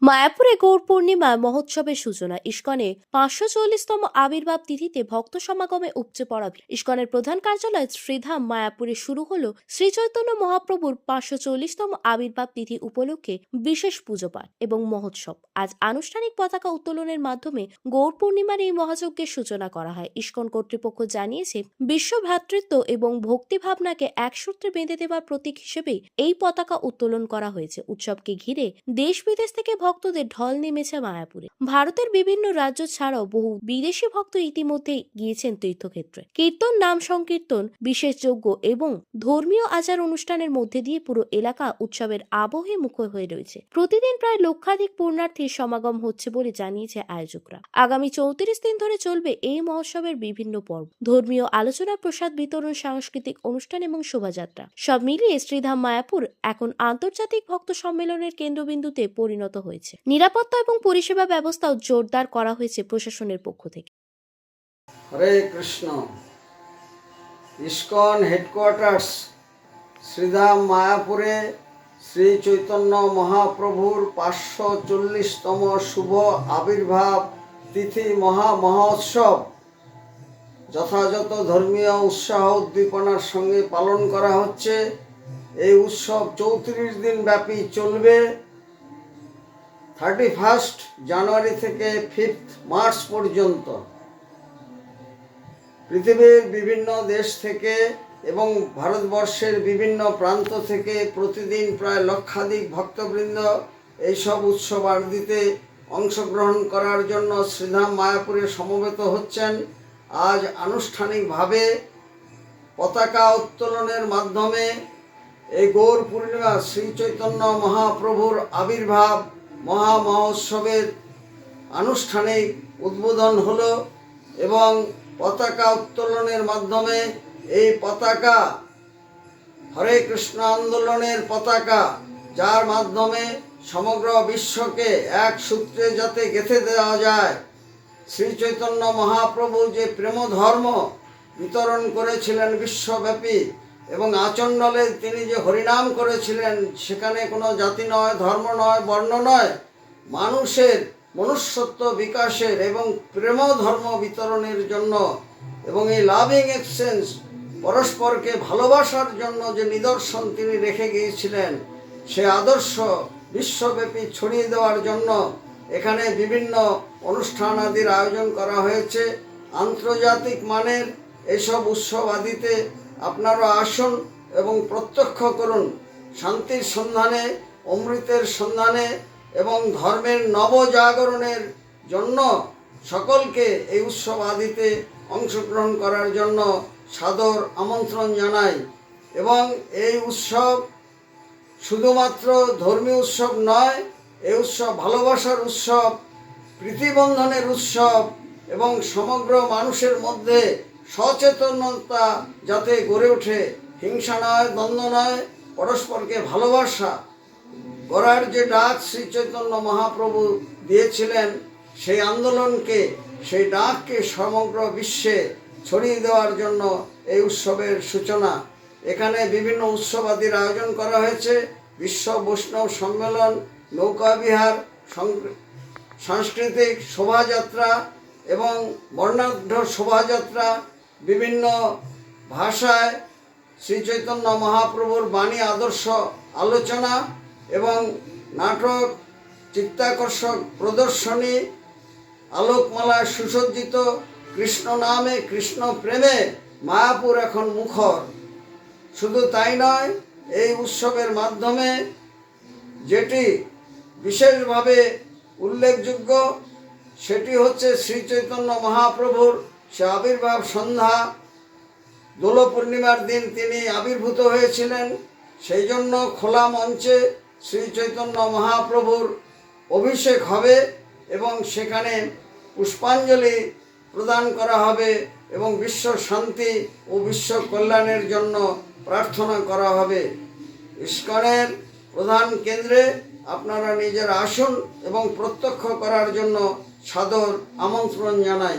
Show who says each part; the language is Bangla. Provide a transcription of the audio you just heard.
Speaker 1: মায়াপুরে গৌর পূর্ণিমা মহোৎসবের সূচনা। ইস্কনে 540তম আবির্ভাব তিথিতে ভক্ত সমাগমে উপচে পড়া ভিড়। ইস্কনের প্রধান কার্যালয় শ্রীধাম মায়াপুরে শুরু হলো শ্রী চৈতন্য মহাপ্রভুর 540তম আবির্ভাব তিথি উপলক্ষে বিশেষ পুজো পাঠ এবং মহোৎসব। আজ আনুষ্ঠানিক পতাকা উত্তোলনের মাধ্যমে গৌর পূর্ণিমার এই মহাযজ্ঞের সূচনা করা হয়। ইস্কন কর্তৃপক্ষ জানিয়েছে, বিশ্ব ভ্রাতৃত্ব এবং ভক্তি ভাবনাকে এক সূত্রে বেঁধে দেওয়ার প্রতীক হিসেবেই এই পতাকা উত্তোলন করা হয়েছে। উৎসবকে ঘিরে দেশ বিদেশ থেকে ভক্তদের ঢল নেমেছে মায়াপুরে। ভারতের বিভিন্ন রাজ্য ছাড়াও বহু বিদেশি ভক্ত ইতিমধ্যে গিয়েছেন তীর্থক্ষেত্রে। কীর্তন, নাম সংকীর্তন, বিশেষ যজ্ঞ এবং ধর্মীয় আচার অনুষ্ঠানের মধ্যে দিয়ে পুরো এলাকা উৎসবের আবহে মুখর হয়ে রয়েছে। প্রতিদিন প্রায় লক্ষাধিক পুণ্যার্থীর সমাগম হচ্ছে বলে জানিয়েছে আয়োজকরা। আগামী 34 দিন ধরে চলবে এই মহোৎসবের বিভিন্ন পর্ব, ধর্মীয় আলোচনা, প্রসাদ বিতরণ, সাংস্কৃতিক অনুষ্ঠান এবং শোভাযাত্রা। সব মিলিয়ে শ্রীধাম মায়াপুর এখন আন্তর্জাতিক ভক্ত সম্মেলনের কেন্দ্রবিন্দুতে পরিণত হয়েছে। নিরাপত্তা এবং পরিষেবা ব্যবস্থাও জোরদার করা হয়েছে প্রশাসনের পক্ষ থেকে।
Speaker 2: হরে কৃষ্ণ। ইস্কন হেডকোয়ার্টার্স শ্রীধাম মায়াপুরে শ্রী চৈতন্য মহাপ্রভুর 540তম শুভ আবির্ভাব তিথি মহোৎসব যথাযথ ধর্মীয় উৎসাহ উদ্দীপনার সঙ্গে পালন করা হচ্ছে। এই উৎসব 34 দিন ব্যাপী চলবে। 31 জানুয়ারি থেকে 5 মার্চ পর্যন্ত পৃথিবীর বিভিন্ন দেশ থেকে এবং ভারতবর্ষের বিভিন্ন প্রান্ত থেকে প্রতিদিন প্রায় লক্ষাধিক ভক্তবৃন্দ এইসব উৎসবাদিতে অংশগ্রহণ করার জন্য শ্রীধাম মায়াপুরে সমবেত হচ্ছেন। আজ আনুষ্ঠানিকভাবে পতাকা উত্তোলনের মাধ্যমে এই গৌর পূর্ণিমা শ্রী চৈতন্য মহাপ্রভুর আবির্ভাব মহোৎসবের আনুষ্ঠানিক উদ্বোধন হলো এবং পতাকা উত্তোলনের মাধ্যমে এই পতাকা হরে কৃষ্ণ আন্দোলনের পতাকা, যার মাধ্যমে সমগ্র বিশ্বকে এক সূত্রে যাতে গেঁথে দেওয়া যায়। শ্রী চৈতন্য মহাপ্রভু যে প্রেম ধর্ম বিতরণ করেছিলেন বিশ্বব্যাপী এবং আচণ্ডালে তিনি যে হরিনাম করেছিলেন, সেখানে কোনো জাতি নয়, ধর্ম নয়, বর্ণ নয়, মানুষের মনুষ্যত্ব বিকাশের এবং প্রেম ধর্ম বিতরণের জন্য এবং এই লাভিং এক্সচেঞ্জ, পরস্পরকে ভালোবাসার জন্য যে নিদর্শন তিনি রেখে গিয়েছিলেন, সে আদর্শ বিশ্বব্যাপী ছড়িয়ে দেওয়ার জন্য এখানে বিভিন্ন অনুষ্ঠান আদির আয়োজন করা হয়েছে। আন্তর্জাতিক মানের এইসব উৎসব আদিতে আপনারা আসুন এবং প্রত্যক্ষ করুন। শান্তির সন্ধানে, অমৃতের সন্ধানে এবং ধর্মের নবজাগরণের জন্য সকলকে এই উৎসব আদিতে অংশগ্রহণ করার জন্য সাদর আমন্ত্রণ জানাই। এবং এই উৎসব শুধুমাত্র ধর্মীয় উৎসব নয়, এই উৎসব ভালোবাসার উৎসব, প্রীতিবন্ধনের উৎসব এবং সমগ্র মানুষের মধ্যে সচেতনতা যাতে গড়ে ওঠে। হিংসা নয়, দ্বন্দ্ব নয়, পরস্পরকে ভালোবাসা করার যে ডাক শ্রী চৈতন্য মহাপ্রভু দিয়েছিলেন, সেই আন্দোলনকে, সেই ডাককে সমগ্র বিশ্বে ছড়িয়ে দেওয়ার জন্য এই উৎসবের সূচনা। এখানে বিভিন্ন উৎসবাদির আয়োজন করা হয়েছে। বিশ্ব বৈষ্ণব সম্মেলন, নৌকাবিহার, সাংস্কৃতিক শোভাযাত্রা এবং বর্ণাঢ্য শোভাযাত্রা, বিভিন্ন ভাষায় শ্রী চৈতন্য মহাপ্রভুর বাণী আদর্শ আলোচনা এবং নাটক, চিত্তাকর্ষক প্রদর্শনী, আলোকমালায় সুসজ্জিত। কৃষ্ণ নামে, কৃষ্ণ প্রেমে মায়াপুর এখন মুখর। শুধু তাই নয়, এই উৎসবের মাধ্যমে যেটি বিশেষভাবে উল্লেখযোগ্য সেটি হচ্ছে শ্রী চৈতন্য মহাপ্রভুর সে আবির্ভাব সন্ধ্যা। দোল পূর্ণিমার দিন তিনি আবির্ভূত হয়েছিলেন। সেই জন্য খোলা মঞ্চে শ্রী চৈতন্য মহাপ্রভুর অভিষেক হবে এবং সেখানে পুষ্পাঞ্জলি প্রদান করা হবে এবং বিশ্ব শান্তি ও বিশ্ব কল্যাণের জন্য প্রার্থনা করা হবে। ইস্কনের প্রধান কেন্দ্রে আপনারা নিজেরা আসুন এবং প্রত্যক্ষ করার জন্য সাদর আমন্ত্রণ জানাই।